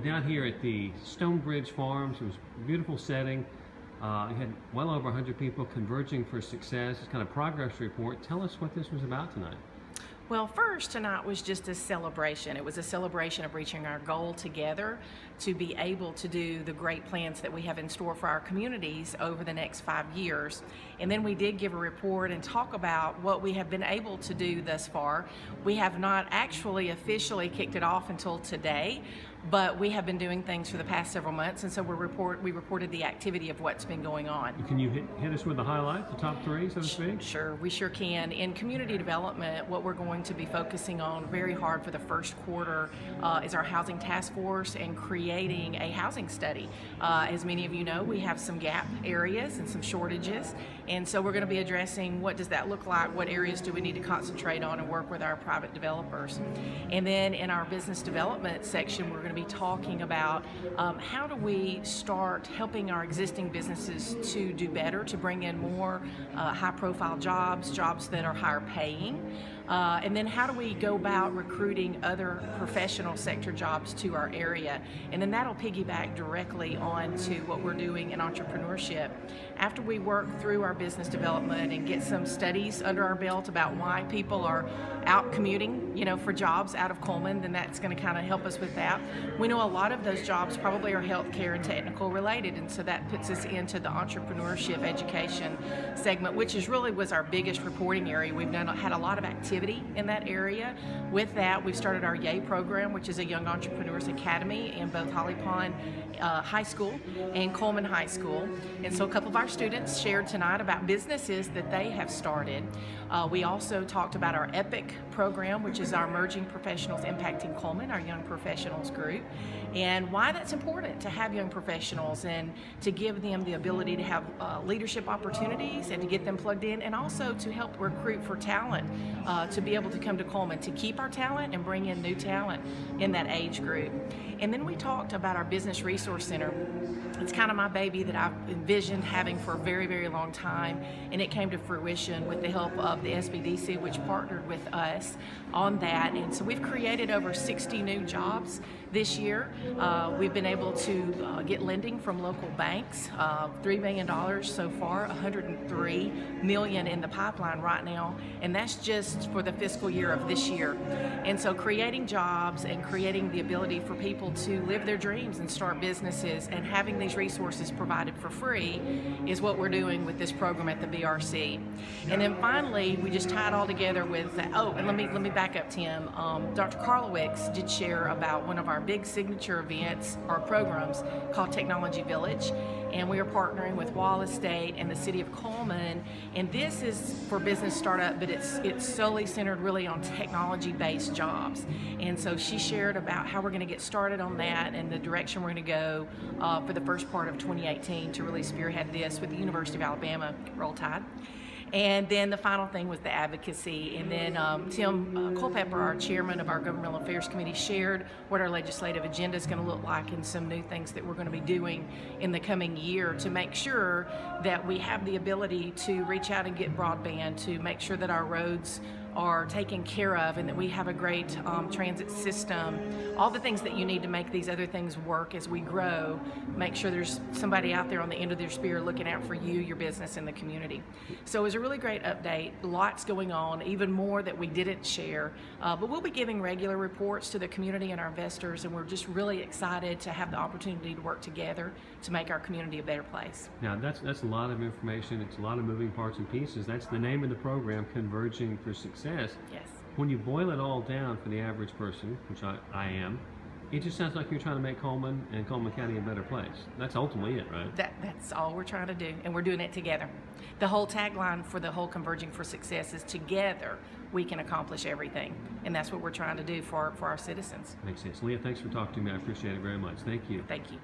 down here at the Stonebridge Farms. It was a beautiful setting. You had well over 100 people converging for success. It's kind of progress report. Tell us what this was about tonight. Well, first, tonight was just a celebration. It was a celebration of reaching our goal together to be able to do the great plans that we have in store for our communities over the next 5 years. And then we did give a report and talk about what we have been able to do thus far. We have not actually officially kicked it off until today, but we have been doing things for the past several months, and so we reported the activity of what's been going on. Can you hit us with the highlights, the top three, so to speak? Sure, we sure can. In community development, what we're going to be focusing on very hard for the first quarter is our housing task force and creating a housing study. As many of you know, we have some gap areas and some shortages, and so we're going to be addressing what does that look like, what areas do we need to concentrate on and work with our private developers. And then in our business development section, we're going to be talking about how do we start helping our existing businesses to do better, to bring in more high-profile jobs that are higher paying, and then how do we go about recruiting other professional sector jobs to our area. And then that'll piggyback directly on to what we're doing in entrepreneurship. After we work through our business development and get some studies under our belt about why people are out commuting, for jobs out of Cullman, then that's going to kind of help us with that. We know a lot of those jobs probably are healthcare and technical related, and so that puts us into the entrepreneurship education segment, which was our biggest reporting area. We've had a lot of activity in that area. With that, we've started our YAY program, which is a Young Entrepreneurs Academy in both Holly Pond High School and Cullman High School. And so a couple of our students shared tonight about businesses that they have started. We also talked about our EPIC program, which is our Emerging Professionals Impacting Cullman, our young professionals group, and why that's important to have young professionals and to give them the ability to have leadership opportunities and to get them plugged in, and also to help recruit for talent, to be able to come to Cullman, to keep our talent and bring in new talent in that age group. And then we talked about our Business Resource Center. It's kind of my baby that I've envisioned having for a very, very long time, and it came to fruition with the help of the SBDC, which partnered with us on that. And so we've created over 60 new jobs this year. We've been able to get lending from local banks, $3 million so far, $103 million in the pipeline right now, and that's just for the fiscal year of this year. And so creating jobs and creating the ability for people to live their dreams and start businesses and having these resources provided for free is what we're doing with this program at the BRC. And then finally, we just tie it all together with, and let me back up, Tim. Dr. Karlowicz did share about one of our big signature events, our programs, called Technology Village. And we are partnering with Wallace State and the City of Cullman. And this is for business startup, but it's solely centered really on technology-based jobs. And so she shared about how we're going to get started on that and the direction we're going to go for the first part of 2018 to really spearhead this with the University of Alabama. Roll Tide. And then the final thing was the advocacy. And then Tim Culpepper, our chairman of our Governmental Affairs Committee, shared what our legislative agenda is going to look like and some new things that we're going to be doing in the coming year to make sure that we have the ability to reach out and get broadband, to make sure that our roads are taken care of and that we have a great transit system, all the things that you need to make these other things work as we grow. Make sure there's somebody out there on the end of their spear looking out for you, your business, and the community. So it was a really great update, lots going on, even more that we didn't share, but we'll be giving regular reports to the community and our investors, and we're just really excited to have the opportunity to work together to make our community a better place. Now that's a lot of information, it's a lot of moving parts and pieces. That's the name of the program, Converging for Success. Yes. When you boil it all down for the average person, which I am, it just sounds like you're trying to make Cullman and Cullman County a better place. That's ultimately it, right? That's all we're trying to do, and we're doing it together. The whole tagline for the whole Converging for Success is together we can accomplish everything, and that's what we're trying to do for our citizens. Makes sense. Leah, thanks for talking to me. I appreciate it very much. Thank you. Thank you.